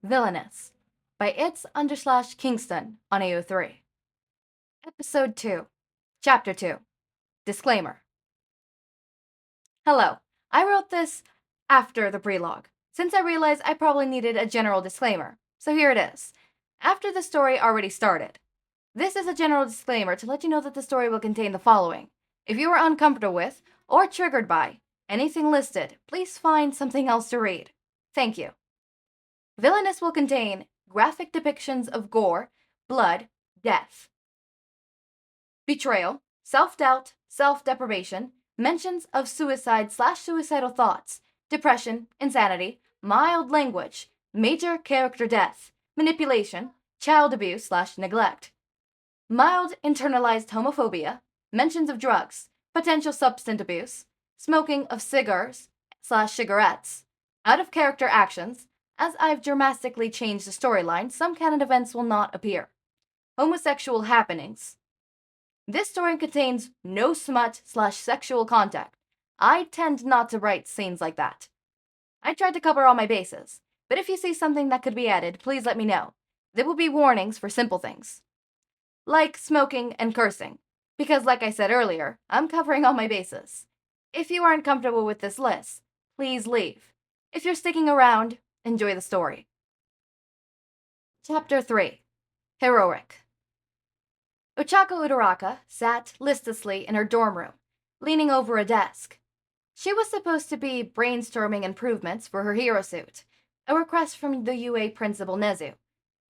Villainous by its_Kingston on AO3. Episode 2, Chapter 2, Disclaimer. Hello, I wrote this after the prelogue, since I realized I probably needed a general disclaimer, so here it is. After the story already started. This is a general disclaimer to let you know that the story will contain the following. If you are uncomfortable with, or triggered by, anything listed, please find something else to read. Thank you. Villainous will contain graphic depictions of gore, blood, death. Betrayal, self-doubt, self-deprivation, mentions of suicide/suicidal thoughts, depression, insanity, mild language, major character death, manipulation, child abuse/neglect, mild internalized homophobia, mentions of drugs, potential substance abuse, smoking of cigars/cigarettes, out-of-character actions. As I've dramatically changed the storyline, some canon events will not appear. Homosexual happenings. This story contains no smut/sexual content. I tend not to write scenes like that. I tried to cover all my bases, but if you see something that could be added, please let me know. There will be warnings for simple things, like smoking and cursing, because like I said earlier, I'm covering all my bases. If you aren't comfortable with this list, please leave. If you're sticking around, enjoy the story. Chapter 3, Heroic. Ochako Uraraka sat listlessly in her dorm room, leaning over a desk. She was supposed to be brainstorming improvements for her hero suit, a request from the UA principal Nezu,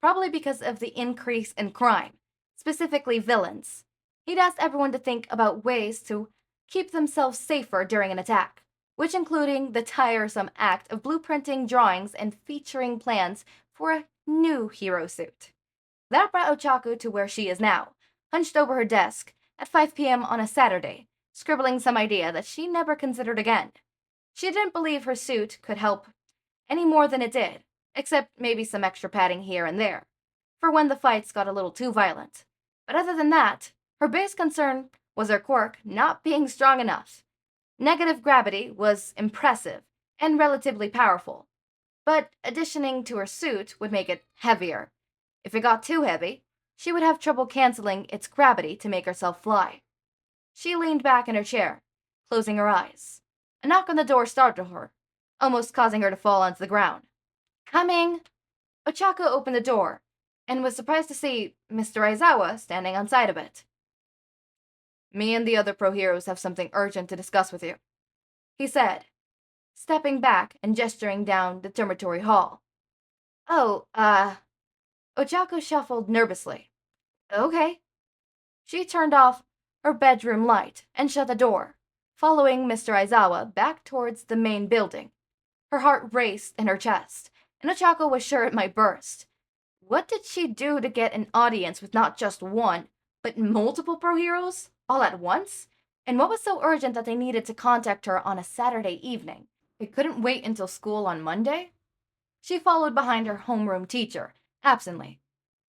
probably because of the increase in crime, specifically villains. He'd asked everyone to think about ways to keep themselves safer during an attack, which including the tiresome act of blueprinting drawings and featuring plans for a new hero suit. That brought Ochako to where she is now, hunched over her desk at 5 p.m. on a Saturday, scribbling some idea that she never considered again. She didn't believe her suit could help any more than it did, except maybe some extra padding here and there, for when the fights got a little too violent. But other than that, her biggest concern was her quirk not being strong enough. Negative gravity was impressive and relatively powerful, but additioning to her suit would make it heavier. If it got too heavy, she would have trouble canceling its gravity to make herself fly. She leaned back in her chair, closing her eyes. A knock on the door startled her, almost causing her to fall onto the ground. Coming! Ochako opened the door, and was surprised to see Mr. Aizawa standing outside of it. Me and the other pro heroes have something urgent to discuss with you, he said, stepping back and gesturing down the dormitory hall. Oh, Ochako shuffled nervously. Okay. She turned off her bedroom light and shut the door, following Mr. Aizawa back towards the main building. Her heart raced in her chest, and Ochako was sure it might burst. What did she do to get an audience with not just one, but multiple pro heroes, all at once? And what was so urgent that they needed to contact her on a Saturday evening? It couldn't wait until school on Monday? She followed behind her homeroom teacher, absently,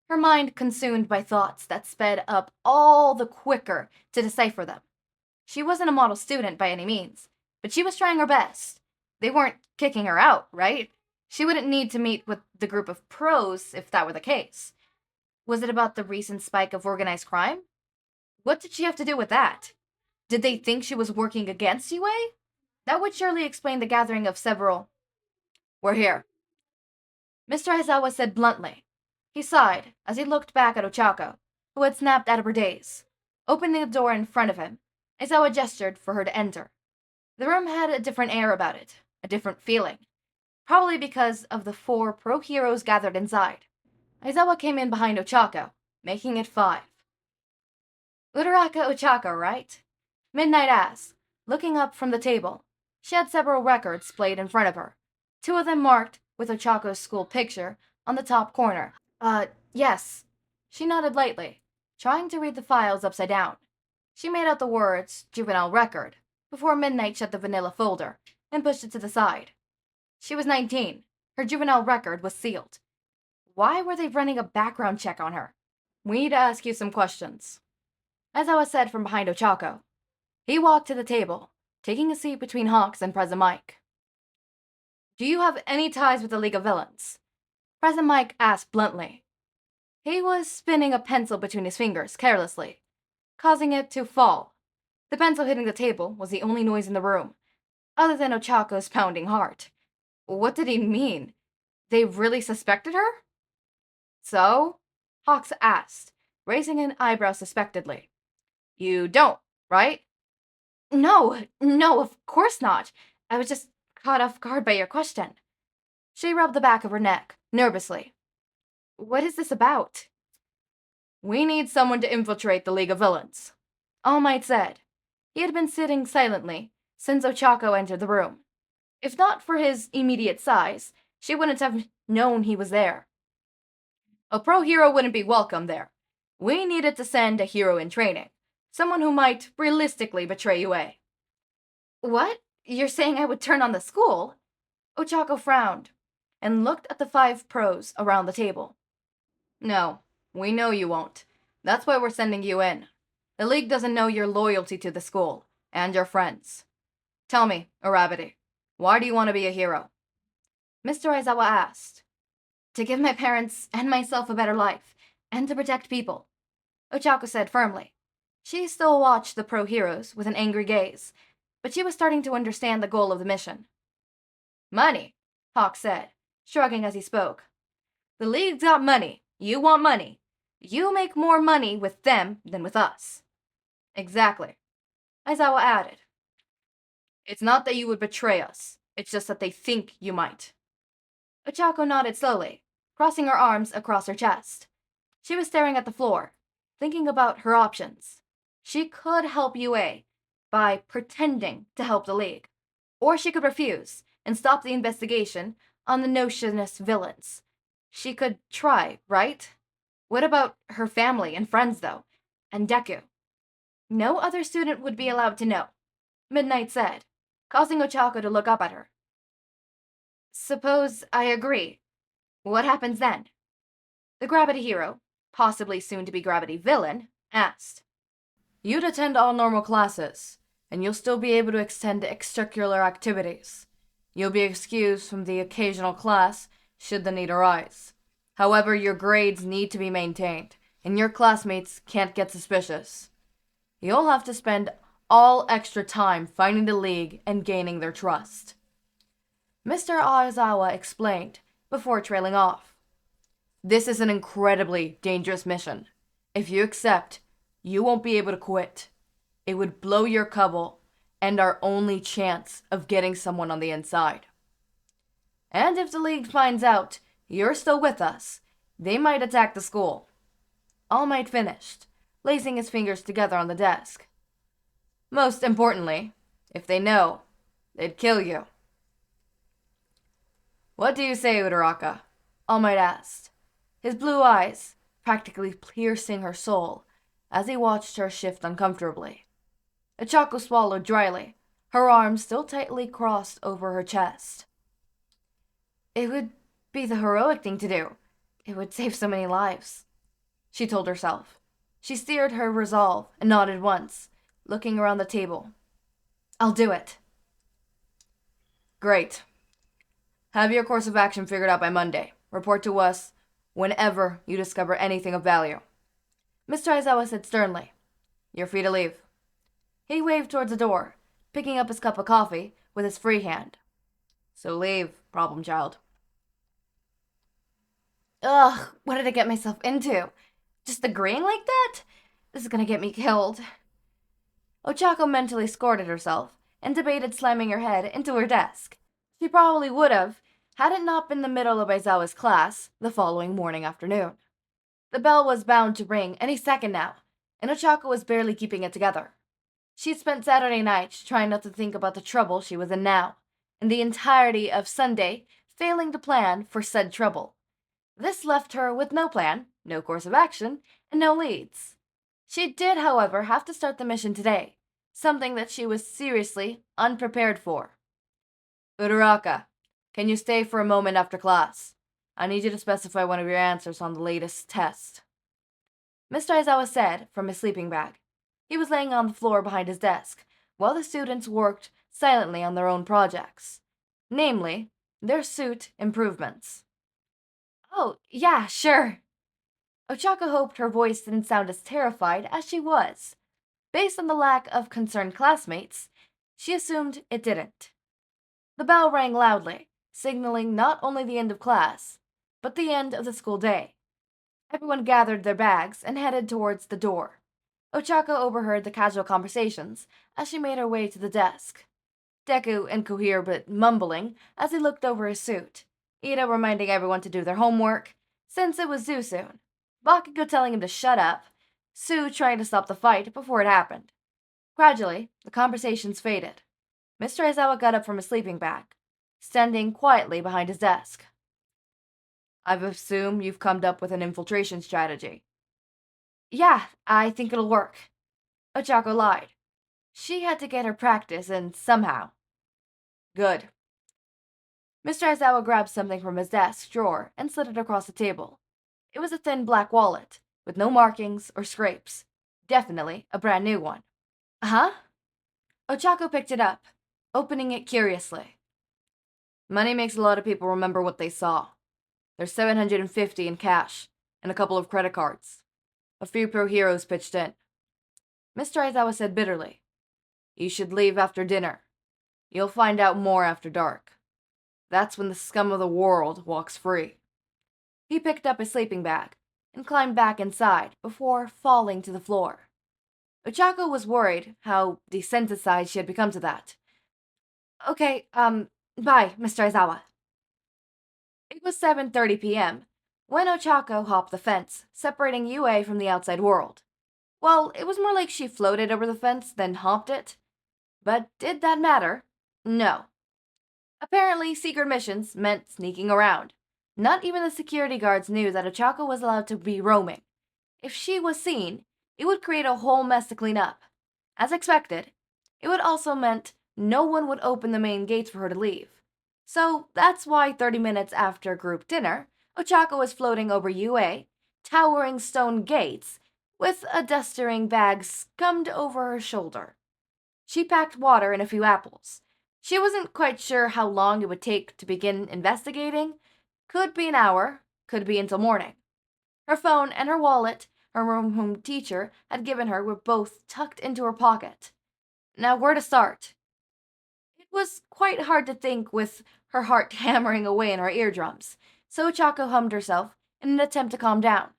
her mind consumed by thoughts that sped up all the quicker to decipher them. She wasn't a model student by any means, but she was trying her best. They weren't kicking her out, right? She wouldn't need to meet with the group of pros if that were the case. Was it about the recent spike of organized crime? What did she have to do with that? Did they think she was working against UA? That would surely explain the gathering of several. We're here, Mr. Aizawa said bluntly. He sighed as he looked back at Ochako, who had snapped out of her daze. Opening the door in front of him, Aizawa gestured for her to enter. The room had a different air about it, a different feeling, probably because of the 4 pro heroes gathered inside. Aizawa came in behind Ochako, making it 5. Uraraka Ochako, right? Midnight asked, looking up from the table. She had several records splayed in front of her, 2 of them marked with Ochako's school picture on the top corner. Yes. She nodded lightly, trying to read the files upside down. She made out the words, juvenile record, before Midnight shut the vanilla folder and pushed it to the side. She was 19. Her juvenile record was sealed. Why were they running a background check on her? We need to ask you some questions, Aizawa said from behind Ochako. He walked to the table, taking a seat between Hawks and President Mike. Do you have any ties with the League of Villains? President Mike asked bluntly. He was spinning a pencil between his fingers carelessly, causing it to fall. The pencil hitting the table was the only noise in the room, other than Ochako's pounding heart. What did he mean? They really suspected her? So? Hawks asked, raising an eyebrow suspectedly. You don't, right? No, of course not. I was just caught off guard by your question. She rubbed the back of her neck, nervously. What is this about? We need someone to infiltrate the League of Villains, All Might said. He had been sitting silently since Ochako entered the room. If not for his immediate size, she wouldn't have known he was there. A pro hero wouldn't be welcome there. We needed to send a hero in training, someone who might realistically betray UA. What? You're saying I would turn on the school? Ochako frowned and looked at the 5 pros around the table. No, we know you won't. That's why we're sending you in. The League doesn't know your loyalty to the school and your friends. Tell me, Arabity, why do you want to be a hero? Mr. Aizawa asked. To give my parents and myself a better life, and to protect people, Ochako said firmly. She still watched the pro heroes with an angry gaze, but she was starting to understand the goal of the mission. Money, Hawk said, shrugging as he spoke. The League's got money. You want money. You make more money with them than with us. Exactly, Aizawa added. It's not that you would betray us. It's just that they think you might. Ochako nodded slowly, crossing her arms across her chest. She was staring at the floor, thinking about her options. She could help UA by pretending to help the League, or she could refuse and stop the investigation on the notionist villains. She could try, right? What about her family and friends, though? And Deku? No other student would be allowed to know, Midnight said, causing Ochako to look up at her. Suppose I agree. What happens then? The Gravity Hero, possibly soon to be Gravity Villain, asked. You'd attend all normal classes, and you'll still be able to extend extracurricular activities. You'll be excused from the occasional class should the need arise. However, your grades need to be maintained, and your classmates can't get suspicious. You'll have to spend all extra time finding the League and gaining their trust. Mr. Aizawa explained, before trailing off. This is an incredibly dangerous mission. If you accept, you won't be able to quit. It would blow your cover and our only chance of getting someone on the inside. And if the League finds out you're still with us, they might attack the school. All Might finished, lacing his fingers together on the desk. Most importantly, if they know, they'd kill you. What do you say, Uraraka? All Might asked, his blue eyes practically piercing her soul as he watched her shift uncomfortably. Ochako swallowed dryly, her arms still tightly crossed over her chest. It would be the heroic thing to do. It would save so many lives, she told herself. She steered her resolve and nodded once, looking around the table. I'll do it. Great. Have your course of action figured out by Monday. Report to us whenever you discover anything of value. Mr. Aizawa said sternly. You're free to leave. He waved towards the door, picking up his cup of coffee with his free hand. So leave, problem child. Ugh, what did I get myself into? Just agreeing like that? This is gonna get me killed. Ochako mentally scored at herself and debated slamming her head into her desk. She probably would have, had it not been the middle of Aizawa's class the following morning afternoon. The bell was bound to ring any second now, and Ochako was barely keeping it together. She'd spent Saturday night trying not to think about the trouble she was in now, and the entirety of Sunday failing to plan for said trouble. This left her with no plan, no course of action, and no leads. She did, however, have to start the mission today, something that she was seriously unprepared for. Uraraka, can you stay for a moment after class? I need you to specify one of your answers on the latest test. Mr. Aizawa said from his sleeping bag. He was laying on the floor behind his desk, while the students worked silently on their own projects, namely, their suit improvements. Oh, yeah, sure. Ochako hoped her voice didn't sound as terrified as she was. Based on the lack of concerned classmates, she assumed it didn't. The bell rang loudly, signaling not only the end of class, but the end of the school day. Everyone gathered their bags and headed towards the door. Ochako overheard the casual conversations as she made her way to the desk. Deku incoherent but mumbling as he looked over his suit. Ida reminding everyone to do their homework, since it was due soon. Bakugo telling him to shut up, Sue trying to stop the fight before it happened. Gradually, the conversations faded. Mr. Aizawa got up from his sleeping bag, standing quietly behind his desk. I've assumed you've come up with an infiltration strategy. Yeah, I think it'll work. Ochako lied. She had to get her practice in somehow. Good. Mr. Aizawa grabbed something from his desk drawer and slid it across the table. It was a thin black wallet, with no markings or scrapes. Definitely a brand new one. Huh? Ochako picked it up, opening it curiously. Money makes a lot of people remember what they saw. There's 750 in cash, and a couple of credit cards. A few pro heroes pitched in. Mr. Aizawa said bitterly, You should leave after dinner. You'll find out more after dark. That's when the scum of the world walks free. He picked up his sleeping bag and climbed back inside before falling to the floor. Ochako was worried how desensitized she had become to that. Okay, bye, Mr. Aizawa. It was 7:30 p.m. when Ochako hopped the fence, separating UA from the outside world. Well, it was more like she floated over the fence than hopped it. But did that matter? No. Apparently, secret missions meant sneaking around. Not even the security guards knew that Ochako was allowed to be roaming. If she was seen, it would create a whole mess to clean up. As expected, it would also meant no one would open the main gates for her to leave. So that's why 30 minutes after group dinner, Ochako was floating over UA, towering stone gates, with a dustering bag scummed over her shoulder. She packed water and a few apples. She wasn't quite sure how long it would take to begin investigating. Could be an hour, could be until morning. Her phone and her wallet her home teacher had given her were both tucked into her pocket. Now, where to start? It was quite hard to think with her heart hammering away in her eardrums, so Ochako hummed herself in an attempt to calm down.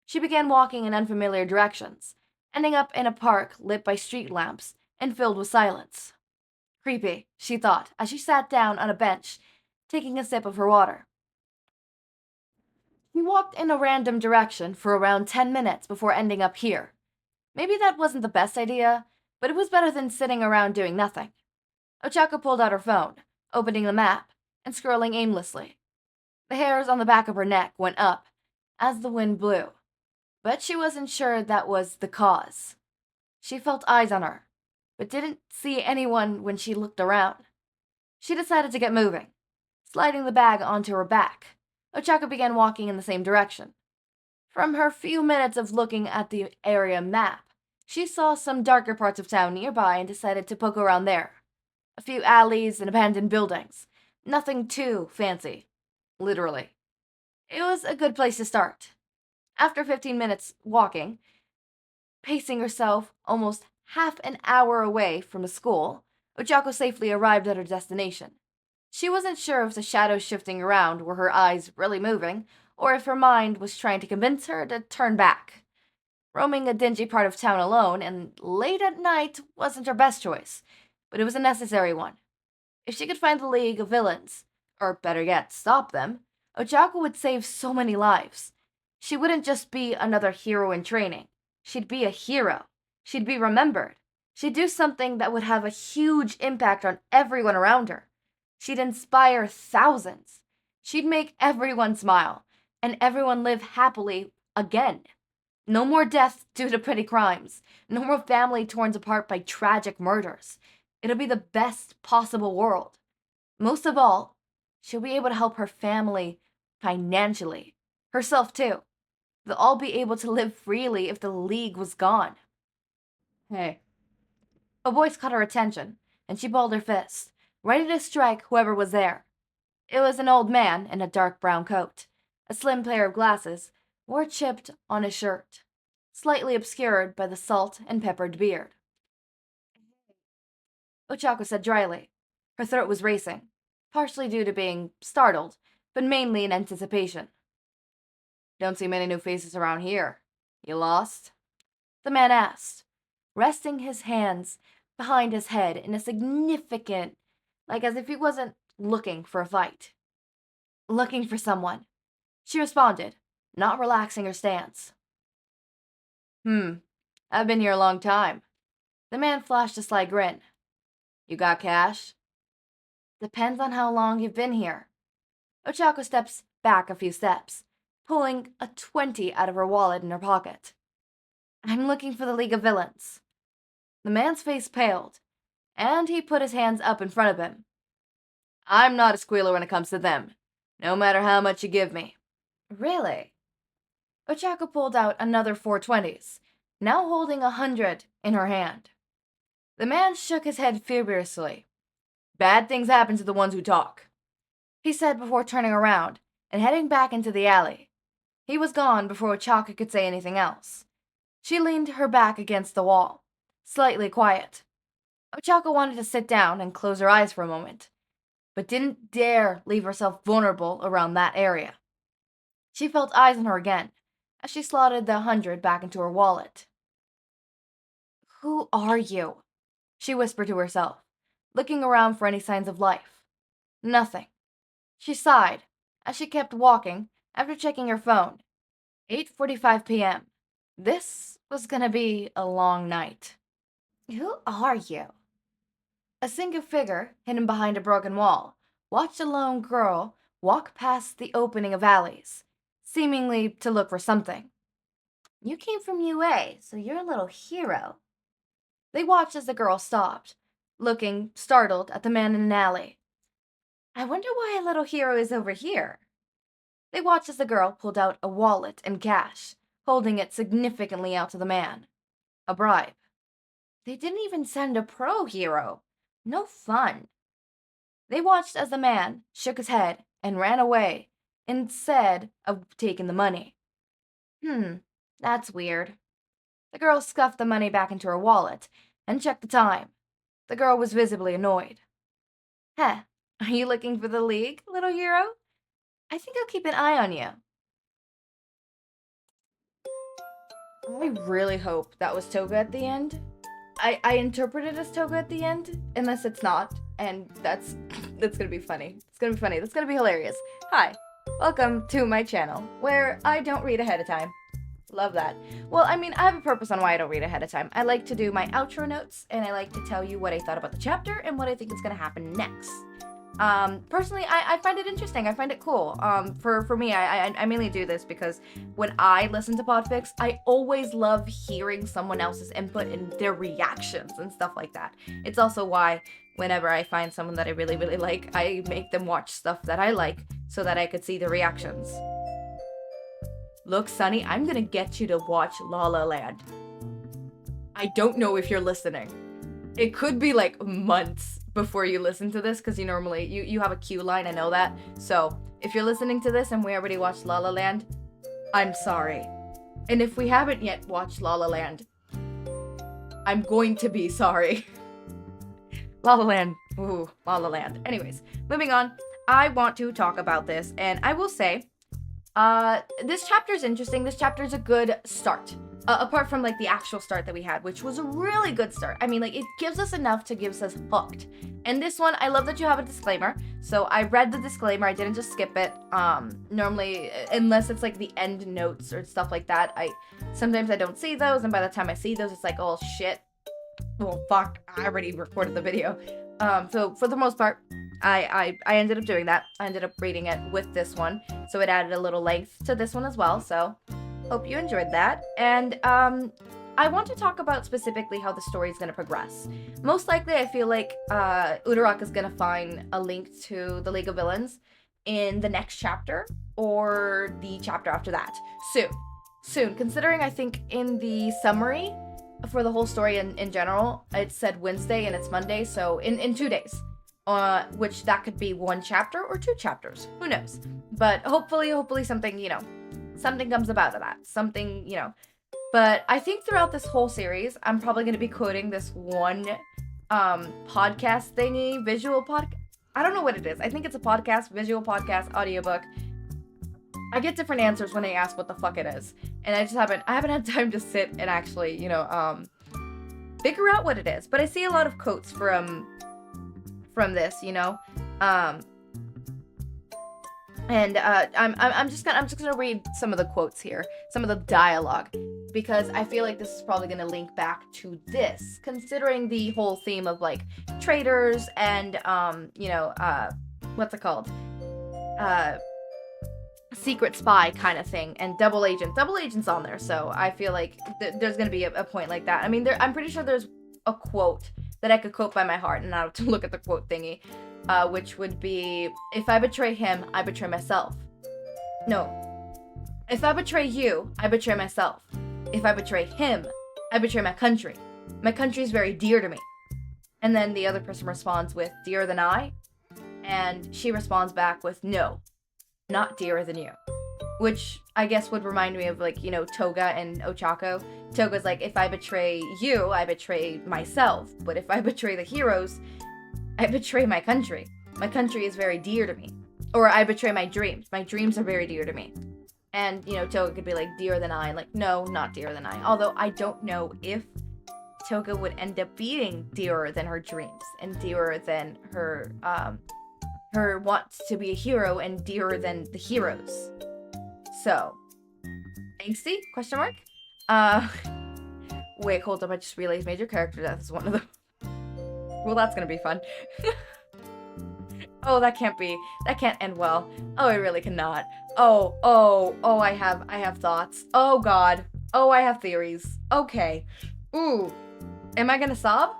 She began walking in unfamiliar directions, ending up in a park lit by street lamps and filled with silence. Creepy, she thought, as she sat down on a bench, taking a sip of her water. She walked in a random direction for around 10 minutes before ending up here. Maybe that wasn't the best idea, but it was better than sitting around doing nothing. Ochako pulled out her phone, opening the map, and scrolling aimlessly. The hairs on the back of her neck went up as the wind blew, but she wasn't sure that was the cause. She felt eyes on her, but didn't see anyone when she looked around. She decided to get moving, sliding the bag onto her back. Ochako began walking in the same direction. From her few minutes of looking at the area map, she saw some darker parts of town nearby and decided to poke around there. A few alleys and abandoned buildings. Nothing too fancy. Literally. It was a good place to start. After 15 minutes walking, pacing herself almost half an hour away from the school, Ochako safely arrived at her destination. She wasn't sure if the shadows shifting around were her eyes really moving, or if her mind was trying to convince her to turn back. Roaming a dingy part of town alone and late at night wasn't her best choice, but it was a necessary one. If she could find the League of Villains, or better yet, stop them, Ochako would save so many lives. She wouldn't just be another hero in training. She'd be a hero. She'd be remembered. She'd do something that would have a huge impact on everyone around her. She'd inspire thousands. She'd make everyone smile, and everyone live happily again. No more death due to petty crimes. No more family torn apart by tragic murders. It'll be the best possible world. Most of all, she'll be able to help her family financially. Herself, too. They'll all be able to live freely if the League was gone. Hey. A voice caught her attention, and she balled her fist, ready to strike whoever was there. It was an old man in a dark brown coat, a slim pair of glasses, were chipped on his shirt, slightly obscured by the salt and peppered beard. Ochako said dryly. Her throat was racing, partially due to being startled, but mainly in anticipation. Don't see many new faces around here. You lost? The man asked, resting his hands behind his head in a significant, like as if he wasn't looking for a fight. Looking for someone, she responded, not relaxing her stance. I've been here a long time. The man flashed a sly grin. You got cash? Depends on how long you've been here. Ochako steps back a few steps, pulling a 20 out of her wallet in her pocket. I'm looking for the League of Villains. The man's face paled, and he put his hands up in front of him. I'm not a squealer when it comes to them, no matter how much you give me. Really? Ochako pulled out another 420s, now holding 100 in her hand. The man shook his head furiously. Bad things happen to the ones who talk, he said before turning around and heading back into the alley. He was gone before Ochako could say anything else. She leaned her back against the wall, slightly quiet. Ochako wanted to sit down and close her eyes for a moment, but didn't dare leave herself vulnerable around that area. She felt eyes on her again as she slotted the 100 back into her wallet. Who are you? She whispered to herself, looking around for any signs of life. Nothing. She sighed as she kept walking after checking her phone. 8:45 p.m. This was gonna be a long night. Who are you? A single figure, hidden behind a broken wall, watched a lone girl walk past the opening of alleys, seemingly to look for something. You came from UA, so you're a little hero. They watched as the girl stopped, looking startled at the man in an alley. I wonder why a little hero is over here. They watched as the girl pulled out a wallet and cash, holding it significantly out to the man. A bribe. They didn't even send a pro hero. No fun. They watched as the man shook his head and ran away instead of taking the money. That's weird. The girl scuffed the money back into her wallet and checked the time. The girl was visibly annoyed. Are you looking for the League, little hero? I think I'll keep an eye on you. I really hope that was Toga at the end. I interpreted it as Toga at the end, unless it's not, and that's gonna be funny. It's gonna be funny. That's gonna be hilarious. Hi, welcome to my channel, where I don't read ahead of time. Love that. Well, I mean, I have a purpose on why I don't read ahead of time. I like to do my outro notes, and I like to tell you what I thought about the chapter and what I think is gonna happen next. Personally, I find it interesting. I find it cool. For me, I mainly do this because when I listen to Podfics, I always love hearing someone else's input and their reactions and stuff like that. It's also why whenever I find someone that I really, really like, I make them watch stuff that I like so that I could see the reactions. Look, Sunny, I'm gonna get you to watch La La Land. I don't know if you're listening. It could be like months before you listen to this, because you have a queue line, I know that. So if you're listening to this and we already watched La La Land, I'm sorry. And if we haven't yet watched La La Land, I'm going to be sorry. La La Land. Ooh, La La Land. Anyways, moving on. I want to talk about this, and I will say, this chapter is interesting. This chapter is a good start. Apart from, like, the actual start that we had, which was a really good start. I mean, like, it gives us enough to give us hooked. And this one, I love that you have a disclaimer. So I read the disclaimer. I didn't just skip it. Normally, unless it's, like, the end notes or stuff like that, sometimes I don't see those. And by the time I see those, it's like, oh, shit. Well, fuck. I already recorded the video. So for the most part, I ended up doing that. I ended up reading it with this one. So it added a little length to this one as well. So hope you enjoyed that. And I want to talk about specifically how the story is going to progress. Most likely, I feel like Uraraka is going to find a link to the League of Villains in the next chapter or the chapter after that. Soon. Considering I think in the summary for the whole story in general, it said Wednesday and it's Monday. So in 2 days. which that could be 1 chapter or 2 chapters. Who knows? But hopefully something, something comes about of that. Something, But I think throughout this whole series, I'm probably going to be quoting this one podcast thingy, visual podcast. I don't know what it is. I think it's a podcast, visual podcast, audiobook. I get different answers when I ask what the fuck it is. And I haven't had time to sit and actually, figure out what it is. But I see a lot of quotes from this, and I'm just gonna read some of the quotes here, some of the dialogue, because I feel like this is probably gonna link back to this, considering the whole theme of like traitors and what's it called, secret spy kind of thing, and double agents on there. So I feel like there's gonna be a point like that. I mean, I'm pretty sure there's a quote that I could quote by my heart and not have to look at the quote thingy. Which would be, if I betray him, I betray myself. No. If I betray you, I betray myself. If I betray him, I betray my country. My country is very dear to me. And then the other person responds with, dearer than I? And she responds back with, no, not dearer than you. Which I guess would remind me of, like, Toga and Ochako. Toga's like, if I betray you, I betray myself. But if I betray the heroes, I betray my country. My country is very dear to me. Or I betray my dreams. My dreams are very dear to me. And, Toga could be like, dearer than I. Like, no, not dearer than I. Although I don't know if Toga would end up being dearer than her dreams. And dearer than her wants to be a hero. And dearer than the heroes. So, angsty? Question mark? Wait, hold up. I just realized major character death is one of them. Well, that's gonna be fun. Oh, that can't end well. Oh, it really cannot. Oh, I have thoughts. Oh god. Oh, I have theories. Okay. Ooh. Am I gonna sob?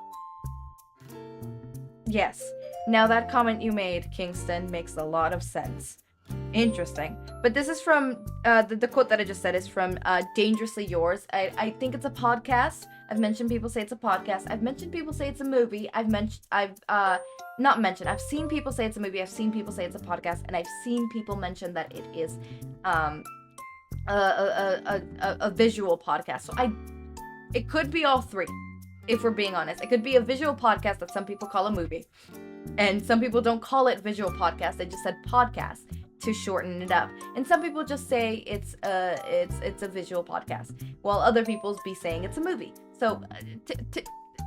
Yes. Now that comment you made, Kingston, makes a lot of sense. Interesting. But this is from, the quote that I just said is from Dangerously Yours. I think it's a podcast. I've mentioned people say it's a podcast. I've mentioned people say it's a movie. I've seen people say it's a movie. I've seen people say it's a podcast. And I've seen people mention that it is a visual podcast. So it could be all three, if we're being honest. It could be a visual podcast that some people call a movie. And some people don't call it visual podcast. They just said podcast to shorten it up. And some people just say it's a visual podcast, while other people be saying it's a movie. So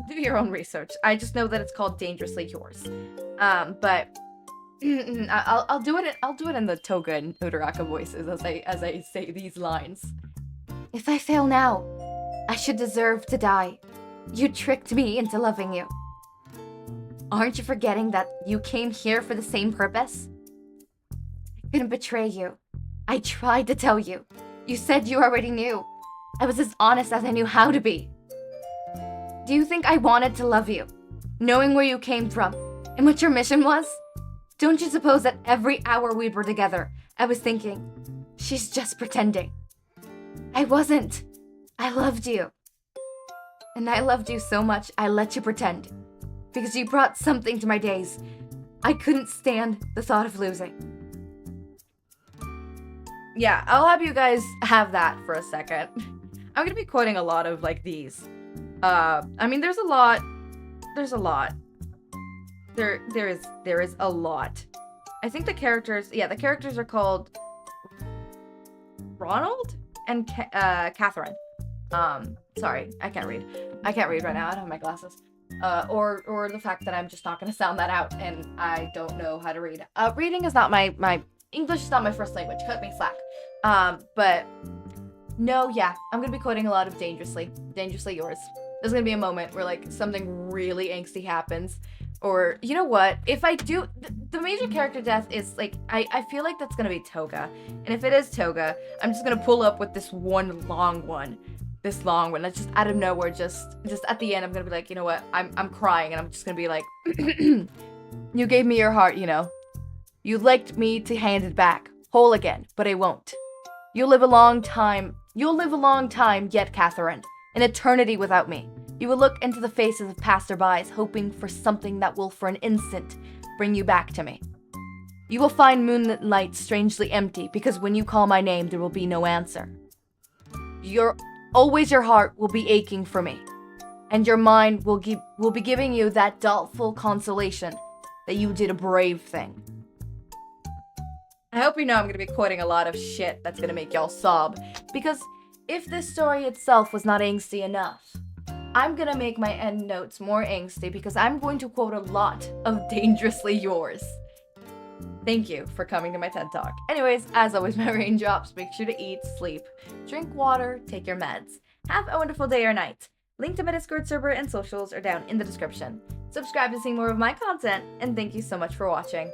do your own research. I just know that it's called Dangerously Yours. But I'll do it in the Toga and Uraraka voices as I say these lines. If I fail now, I should deserve to die. You tricked me into loving you. Aren't you forgetting that you came here for the same purpose? I couldn't betray you. I tried to tell you. You said you already knew. I was as honest as I knew how to be. Do you think I wanted to love you, knowing where you came from and what your mission was? Don't you suppose that every hour we were together, I was thinking, she's just pretending. I wasn't. I loved you. And I loved you so much, I let you pretend. Because you brought something to my days. I couldn't stand the thought of losing. Yeah, I'll have you guys have that for a second. I'm gonna be quoting a lot of, like, these. I mean, there's a lot. There is a lot. I think the characters are called Ronald and Catherine. Sorry, I can't read. I can't read right now. I don't have my glasses. Or the fact that I'm just not gonna sound that out and I don't know how to read. Reading is not my English is not my first language. Cut me slack. But no, yeah, I'm gonna be quoting a lot of Dangerously Yours. There's gonna be a moment where, like, something really angsty happens, or, you know what, if I do, the major character death is, like, I feel like that's gonna be Toga, and if it is Toga, I'm just gonna pull up with this long one, that's just out of nowhere, just at the end, I'm gonna be like, you know what, I'm crying, and I'm just gonna be like, you gave me your heart, you liked me to hand it back, whole again, but I won't. You'll live a long time yet, Catherine. An eternity without me. You will look into the faces of passerbys, hoping for something that will for an instant bring you back to me. You will find moonlit nights strangely empty, because when you call my name, there will be no answer. Your heart will be aching for me, and your mind will be giving you that doubtful consolation that you did a brave thing. I hope you know I'm going to be quoting a lot of shit that's going to make y'all sob, because if this story itself was not angsty enough, I'm going to make my endnotes more angsty because I'm going to quote a lot of Dangerously Yours. Thank you for coming to my TED Talk. Anyways, as always, my raindrops, make sure to eat, sleep, drink water, take your meds. Have a wonderful day or night. Link to my Discord server and socials are down in the description. Subscribe to see more of my content, and thank you so much for watching.